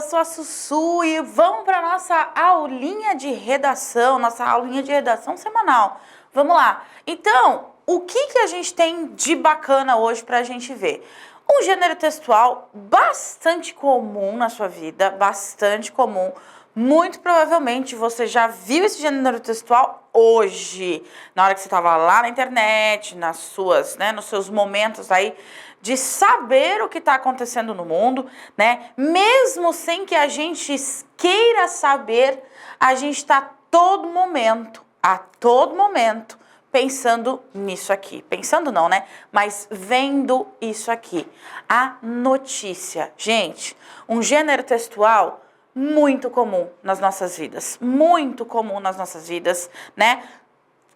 eu sou a Sussu e vamos para nossa aulinha de redação, semanal. Vamos lá. Então, o que a gente tem de bacana hoje para a gente ver? Um gênero textual bastante comum na sua vida, bastante comum. Muito provavelmente você já viu esse gênero textual hoje, na hora que você estava lá na internet, nos seus momentos aí de saber o que está acontecendo no mundo, né? Mesmo sem que a gente queira saber, a gente está a todo momento pensando nisso aqui. Pensando não, né? Mas vendo isso aqui. A notícia. Gente, um gênero textual muito comum nas nossas vidas. Muito comum nas nossas vidas, né?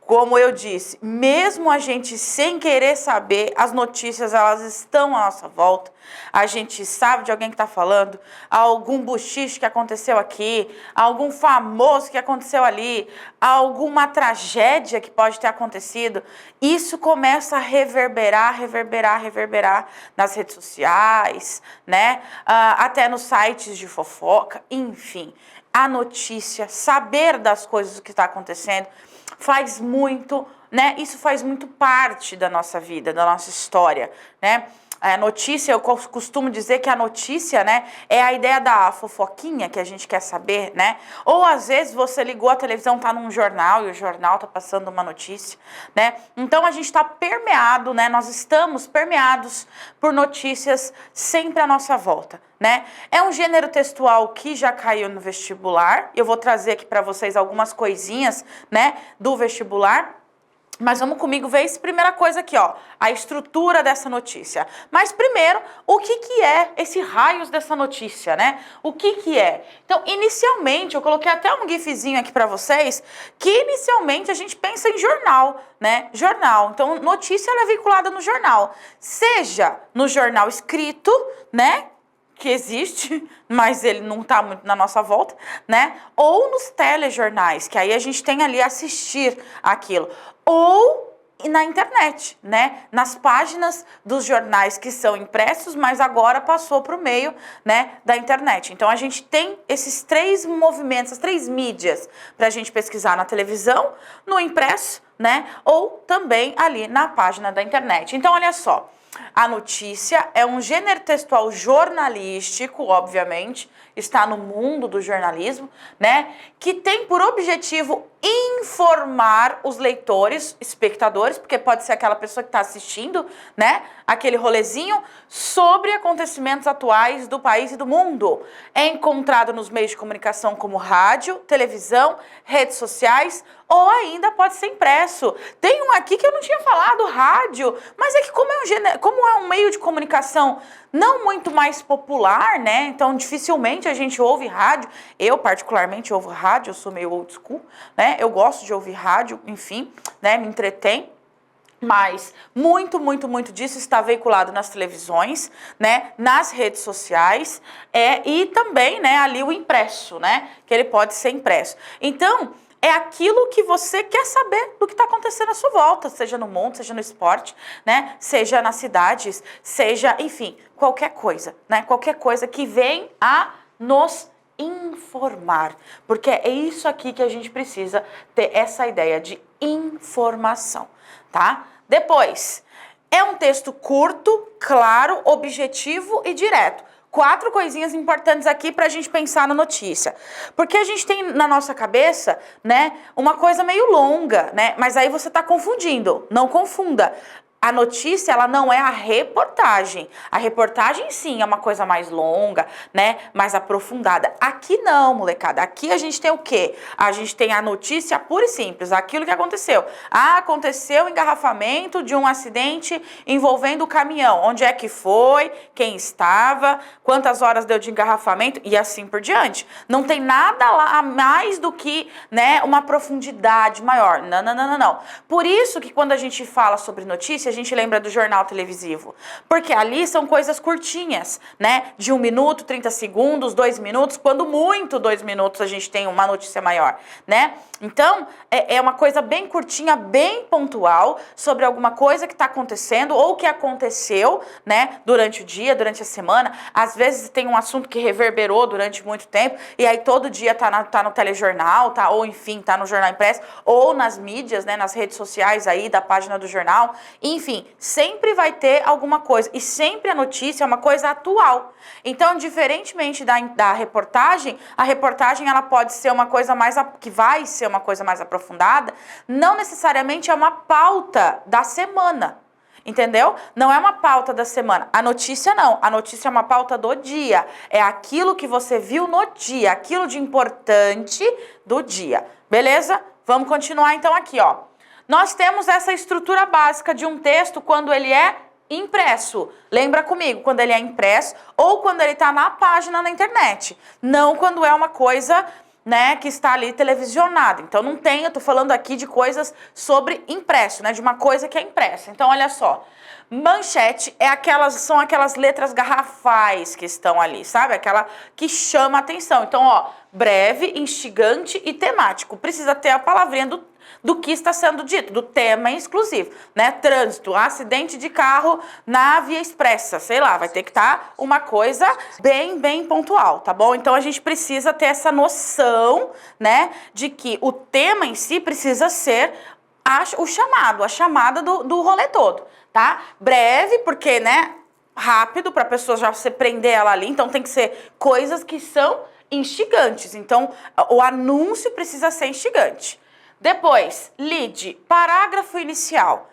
Como eu disse, mesmo a gente sem querer saber, as notícias elas estão à nossa volta. A gente sabe de alguém que está falando, algum buchiche que aconteceu aqui, algum famoso que aconteceu ali, alguma tragédia que pode ter acontecido. Isso começa a reverberar nas redes sociais, né? Até nos sites de fofoca, enfim. A notícia, saber das coisas que está acontecendo, faz muito, né? Isso faz muito parte da nossa vida, da nossa história, né? A notícia, eu costumo dizer que a notícia, né, é a ideia da fofoquinha que a gente quer saber, né? Ou às vezes você ligou a televisão, tá num jornal e o jornal tá passando uma notícia, né? Então a gente tá permeado, né? Nós estamos permeados por notícias sempre à nossa volta, né? É um gênero textual que já caiu no vestibular. Eu vou trazer aqui para vocês algumas coisinhas, né, do vestibular. Mas vamos comigo ver essa primeira coisa aqui, ó, a estrutura dessa notícia. Mas primeiro, o que é esse raios dessa notícia, né? O que é? Então, inicialmente, eu coloquei até um gifzinho aqui para vocês, que inicialmente a gente pensa em jornal, né? Jornal. Então, notícia ela é vinculada no jornal. Seja no jornal escrito, né? Que existe, mas ele não está muito na nossa volta, né? Ou nos telejornais, que aí a gente tem ali assistir aquilo. Ou na internet, né? Nas páginas dos jornais que são impressos, mas agora passou para o meio, né, da internet. Então a gente tem esses três movimentos, as três mídias para a gente pesquisar na televisão, no impresso, né? Ou também ali na página da internet. Então olha só. A notícia é um gênero textual jornalístico, obviamente, está no mundo do jornalismo, né? Que tem por objetivo informar os leitores, espectadores, porque pode ser aquela pessoa que está assistindo, né? Aquele rolezinho, sobre acontecimentos atuais do país e do mundo. É encontrado nos meios de comunicação como rádio, televisão, redes sociais, ou ainda pode ser impresso. Tem um aqui que eu não tinha falado, rádio, mas é que como é um meio de comunicação não muito mais popular, né? Então dificilmente a gente ouve rádio. Eu particularmente ouvo rádio, eu sou meio old school, né? Eu gosto de ouvir rádio, enfim, né? Me entretém. Mas muito disso está veiculado nas televisões, né, nas redes sociais, e também, né, ali o impresso, né, que ele pode ser impresso. Então, é aquilo que você quer saber do que está acontecendo à sua volta, seja no mundo, seja no esporte, né, seja nas cidades, seja, enfim, qualquer coisa, né, qualquer coisa que vem a nos informar, porque é isso aqui que a gente precisa ter, essa ideia de informação, tá? Depois, é um texto curto, claro, objetivo e direto. 4 coisinhas importantes aqui para a gente pensar na notícia. Porque a gente tem na nossa cabeça, né, uma coisa meio longa, né? Mas aí você está confundindo. Não confunda. A notícia, ela não é a reportagem. A reportagem, sim, é uma coisa mais longa, né? Mais aprofundada. Aqui não, molecada. Aqui a gente tem o quê? A gente tem a notícia pura e simples, aquilo que aconteceu. Aconteceu o engarrafamento de um acidente envolvendo o caminhão. Onde é que foi? Quem estava? Quantas horas deu de engarrafamento? E assim por diante. Não tem nada lá a mais do que, né, uma profundidade maior. Não. Por isso que quando a gente fala sobre notícia, gente lembra do jornal televisivo? Porque ali são coisas curtinhas, né? De 1 minuto, 30 segundos, 2 minutos, quando muito 2 minutos a gente tem uma notícia maior, né? Então, é uma coisa bem curtinha, bem pontual, sobre alguma coisa que está acontecendo ou que aconteceu, né? Durante o dia, durante a semana. Às vezes tem um assunto que reverberou durante muito tempo, e aí todo dia tá no telejornal, tá? Ou enfim, tá no jornal impresso, ou nas mídias, né? Nas redes sociais aí, da página do jornal. Enfim, sempre vai ter alguma coisa. E sempre a notícia é uma coisa atual. Então, diferentemente da reportagem, a reportagem ela pode ser uma coisa mais, que vai ser uma coisa mais aprofundada, não necessariamente é uma pauta da semana, entendeu? Não é uma pauta da semana. A notícia não, a notícia é uma pauta do dia, é aquilo que você viu no dia, aquilo de importante do dia, beleza? Vamos continuar então aqui, ó. Nós temos essa estrutura básica de um texto quando ele é impresso. Lembra comigo, quando ele é impresso ou quando ele está na página na internet. Não quando é uma coisa, né, que está ali televisionada. Então não tem, eu tô falando aqui de coisas sobre impresso, né, de uma coisa que é impressa. Então olha só, manchete são aquelas letras garrafais que estão ali, sabe? Aquela que chama a atenção. Então, ó, breve, instigante e temático. Precisa ter a palavrinha do que está sendo dito, do tema exclusivo, né? Trânsito, acidente de carro na via expressa, sei lá, vai ter que estar uma coisa bem pontual, tá bom? Então a gente precisa ter essa noção, né, de que o tema em si precisa ser a chamada do rolê todo, tá? Breve, porque, né, rápido, para a pessoa já se prender ela ali, então tem que ser coisas que são instigantes, então o anúncio precisa ser instigante. Depois, lead, parágrafo inicial.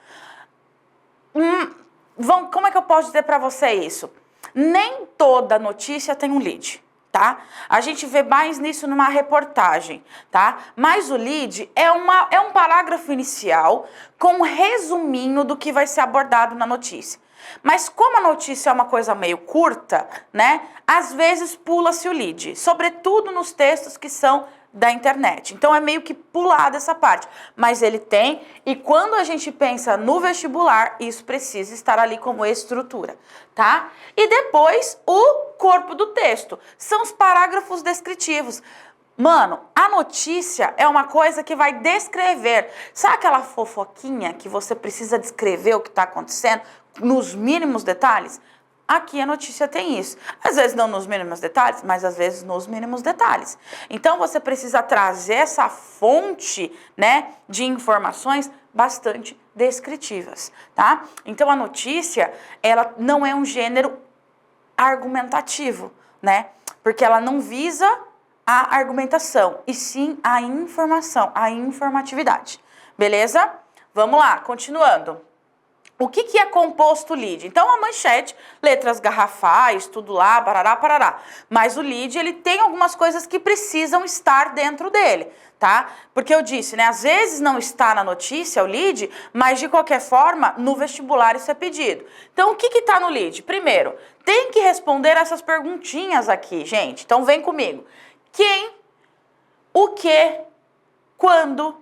Como é que eu posso dizer para você isso? Nem toda notícia tem um lead, tá? A gente vê mais nisso numa reportagem, tá? Mas o lead é um parágrafo inicial com um resuminho do que vai ser abordado na notícia. Mas como a notícia é uma coisa meio curta, né? Às vezes pula-se o lead, sobretudo nos textos que são da internet. Então é meio que pulada essa parte, mas ele tem, e quando a gente pensa no vestibular, isso precisa estar ali como estrutura, tá? E depois o corpo do texto, são os parágrafos descritivos. Mano, a notícia é uma coisa que vai descrever. Sabe aquela fofoquinha que você precisa descrever o que está acontecendo nos mínimos detalhes? Aqui a notícia tem isso. Às vezes não nos mínimos detalhes, mas às vezes nos mínimos detalhes. Então você precisa trazer essa fonte, né, de informações bastante descritivas, tá? Então a notícia, ela não é um gênero argumentativo, né? Porque ela não visa a argumentação, e sim a informação, a informatividade. Beleza? Vamos lá, continuando. O que é composto o lead? Então, a manchete, letras garrafais, tudo lá, parará, parará. Mas o lead, ele tem algumas coisas que precisam estar dentro dele, tá? Porque eu disse, né? Às vezes não está na notícia o lead, mas de qualquer forma, no vestibular isso é pedido. Então, o que está no lead? Primeiro, tem que responder essas perguntinhas aqui, gente. Então, vem comigo. Quem, o que, quando,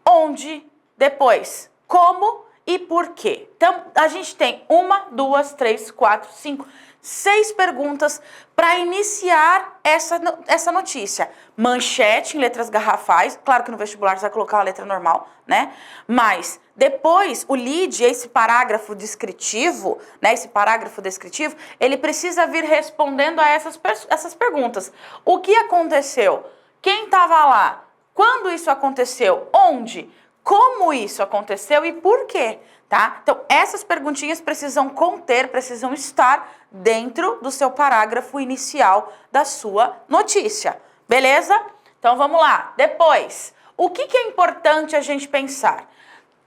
onde, depois, como e por quê. Então, a gente tem 1, 2, 3, 4, 5, 6 perguntas para iniciar essa notícia. Manchete em letras garrafais, claro que no vestibular você vai colocar a letra normal, né? Mas depois o lead, esse parágrafo descritivo, né? Esse parágrafo descritivo, ele precisa vir respondendo a essas perguntas. O que aconteceu? Quem estava lá? Quando isso aconteceu? Onde? Como isso aconteceu e por quê, tá? Então, essas perguntinhas precisam estar dentro do seu parágrafo inicial da sua notícia, beleza? Então, vamos lá. Depois, o que é importante a gente pensar?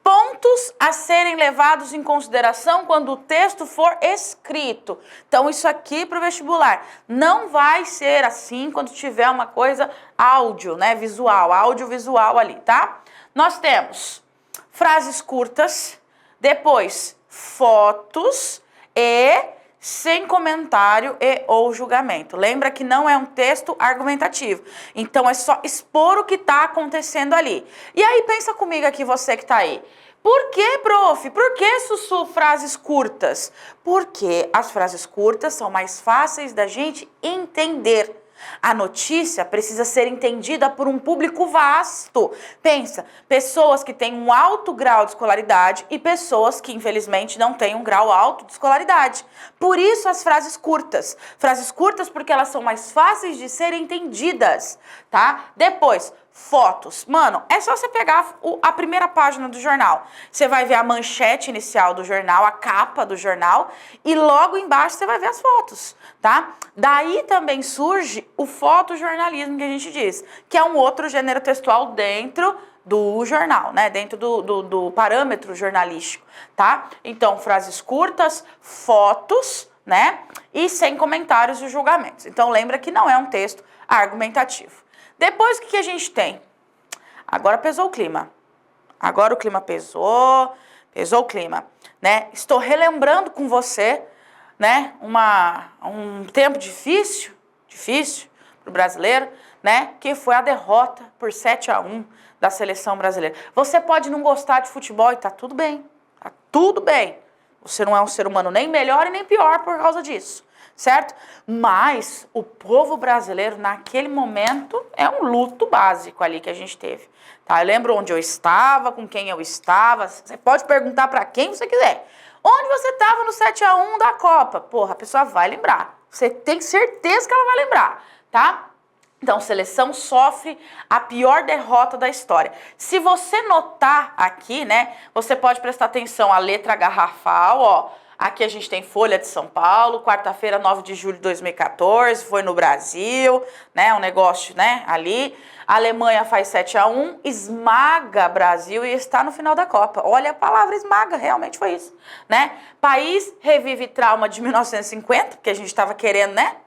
Pontos a serem levados em consideração quando o texto for escrito. Então, isso aqui para o vestibular. Não vai ser assim quando tiver uma coisa áudio, né? Visual, audiovisual ali, tá? Nós temos frases curtas, depois fotos e sem comentário e ou julgamento. Lembra que não é um texto argumentativo. Então é só expor o que está acontecendo ali. E aí pensa comigo aqui, você que está aí. Por que, prof? Por que, Sussu, frases curtas? Porque as frases curtas são mais fáceis da gente entender. A notícia precisa ser entendida por um público vasto. Pensa, pessoas que têm um alto grau de escolaridade e pessoas que, infelizmente, não têm um grau alto de escolaridade. Por isso as frases curtas. Frases curtas porque elas são mais fáceis de serem entendidas, tá? Depois, fotos. Mano, é só você pegar a primeira página do jornal. Você vai ver a manchete inicial do jornal, a capa do jornal, e logo embaixo você vai ver as fotos, tá? Daí também surge o fotojornalismo que a gente diz, que é um outro gênero textual dentro do jornal, né? Dentro do parâmetro jornalístico, tá? Então, frases curtas, fotos, né? E sem comentários e julgamentos. Então, lembra que não é um texto argumentativo. Depois, o que a gente tem? Agora pesou o clima. Agora o clima pesou o clima, né? Estou relembrando com você, né, um tempo difícil para o brasileiro, né, que foi a derrota por 7-1 da seleção brasileira. Você pode não gostar de futebol e tá tudo bem, tá tudo bem. Você não é um ser humano nem melhor e nem pior por causa disso, certo? Mas o povo brasileiro, naquele momento, é um luto básico ali que a gente teve. Tá? Eu lembro onde eu estava, com quem eu estava. Você pode perguntar para quem você quiser. Onde você estava no 7-1 da Copa? Porra, a pessoa vai lembrar. Você tem certeza que ela vai lembrar, tá? Então, seleção sofre a pior derrota da história. Se você notar aqui, né, você pode prestar atenção à letra garrafal, ó. Aqui a gente tem Folha de São Paulo, quarta-feira, 9 de julho de 2014, foi no Brasil, né, um negócio, né, ali. A Alemanha faz 7-1, esmaga Brasil e está no final da Copa. Olha a palavra esmaga, realmente foi isso, né? País revive trauma de 1950, porque a gente estava querendo, né,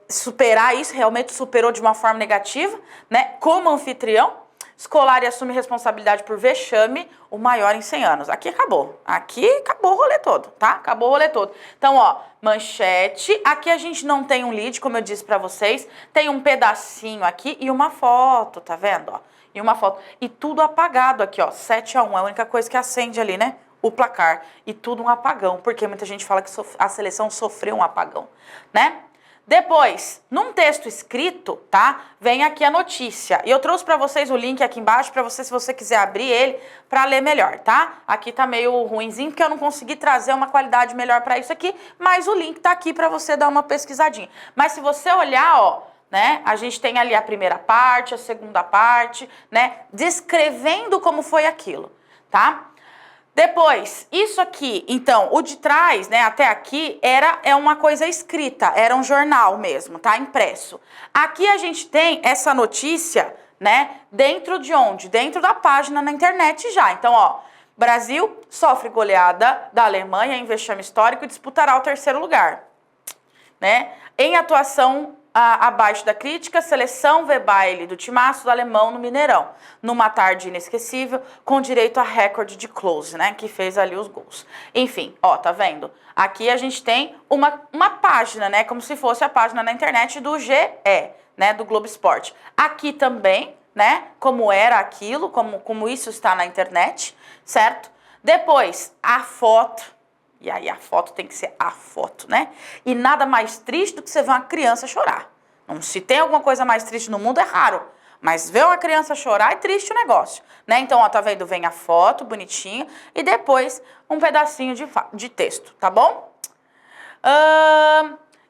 superar isso, realmente superou de uma forma negativa, né, como anfitrião. Escolar e assume responsabilidade por vexame, o maior em 100 anos. Aqui acabou o rolê todo, tá? Acabou o rolê todo. Então, ó, manchete, aqui a gente não tem um lead, como eu disse pra vocês, tem um pedacinho aqui e uma foto, tá vendo, ó? E uma foto. E tudo apagado aqui, ó, 7-1, é a única coisa que acende ali, né? O placar. E tudo um apagão, porque muita gente fala que a seleção sofreu um apagão, né? Depois, num texto escrito, tá? Vem aqui a notícia. E eu trouxe para vocês o link aqui embaixo para você, se você quiser abrir ele, para ler melhor, tá? Aqui tá meio ruinzinho porque eu não consegui trazer uma qualidade melhor para isso aqui, mas o link tá aqui para você dar uma pesquisadinha. Mas se você olhar, ó, né? A gente tem ali a primeira parte, a segunda parte, né? Descrevendo como foi aquilo, tá? Depois, isso aqui, então, o de trás, né, até aqui, é uma coisa escrita, era um jornal mesmo, tá, impresso. Aqui a gente tem essa notícia, né, dentro de onde? Dentro da página na internet já. Então, ó, Brasil sofre goleada da Alemanha em vexame histórico e disputará o 3º lugar, né? Em atuação abaixo da crítica, seleção vê baile do timaço do alemão no Mineirão, numa tarde inesquecível, com direito a recorde de close, né, que fez ali os gols. Enfim, ó, tá vendo? Aqui a gente tem uma página, né, como se fosse a página na internet do GE, né, do Globo Esporte. Aqui também, né, como era aquilo, como isso está na internet, certo? Depois, a foto. E aí a foto tem que ser a foto, né? E nada mais triste do que você ver uma criança chorar. Não, se tem alguma coisa mais triste no mundo, é raro. Mas ver uma criança chorar é triste o negócio, né? Então, ó, tá vendo? Vem a foto bonitinha e depois um pedacinho de texto, tá bom?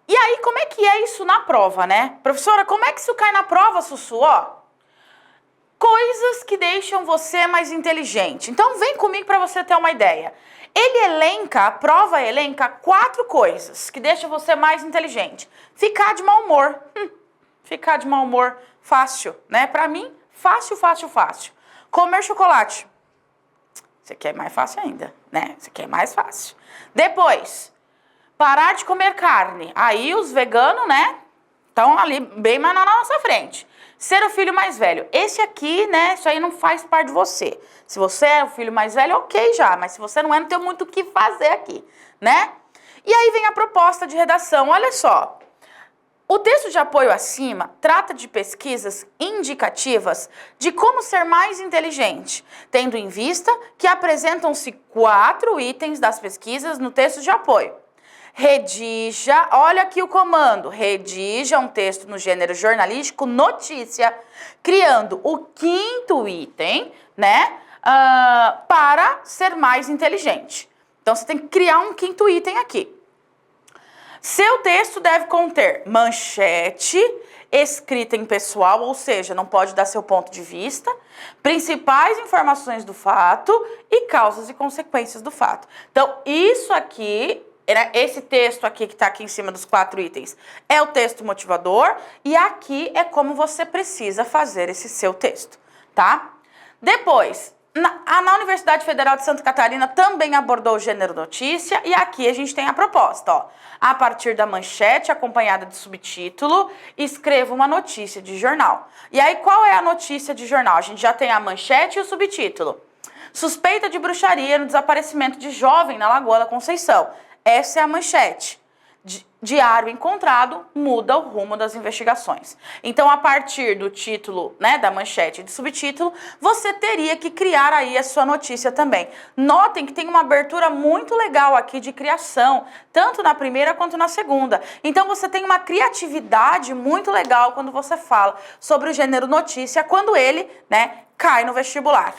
E aí, como é que é isso na prova, né? Professora, como é que isso cai na prova, Sussu? Ó, coisas que deixam você mais inteligente. Então, vem comigo para você ter uma ideia. A prova elenca 4 coisas que deixam você mais inteligente. Ficar de mau humor. Ficar de mau humor, fácil, né? Pra mim, fácil. Comer chocolate. Isso aqui é mais fácil ainda, né? Isso aqui é mais fácil. Depois, parar de comer carne. Aí os veganos, né? Estão ali bem mais na nossa frente. Ser o filho mais velho. Esse aqui, né, isso aí não faz parte de você. Se você é o filho mais velho, ok já. Mas se você não é, não tem muito o que fazer aqui, né? E aí vem a proposta de redação. Olha só. O texto de apoio acima trata de pesquisas indicativas de como ser mais inteligente, tendo em vista que apresentam-se 4 itens das pesquisas no texto de apoio. Redija, olha aqui o comando, redija um texto no gênero jornalístico notícia, criando o 5º item, né, para ser mais inteligente. Então, você tem que criar um 5º item aqui. Seu texto deve conter manchete, escrita em pessoal, ou seja, não pode dar seu ponto de vista, principais informações do fato e causas e consequências do fato. Então, isso aqui, esse texto aqui que está aqui em cima dos 4 itens, é o texto motivador e aqui é como você precisa fazer esse seu texto, tá? Depois, na Universidade Federal de Santa Catarina também abordou o gênero notícia e aqui a gente tem a proposta, ó. A partir da manchete acompanhada de subtítulo, escreva uma notícia de jornal. E aí, qual é a notícia de jornal? A gente já tem a manchete e o subtítulo. Suspeita de bruxaria no desaparecimento de jovem na Lagoa da Conceição. Essa é a manchete. Diário encontrado muda o rumo das investigações. Então, a partir do título, né, da manchete e do subtítulo, você teria que criar aí a sua notícia também. Notem que tem uma abertura muito legal aqui de criação, tanto na primeira quanto na segunda. Então, você tem uma criatividade muito legal quando você fala sobre o gênero notícia, quando ele, né, cai no vestibular.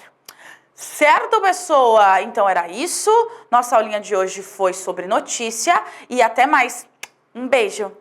Certo, pessoa? Então era isso. Nossa aulinha de hoje foi sobre notícia e até mais. Um beijo!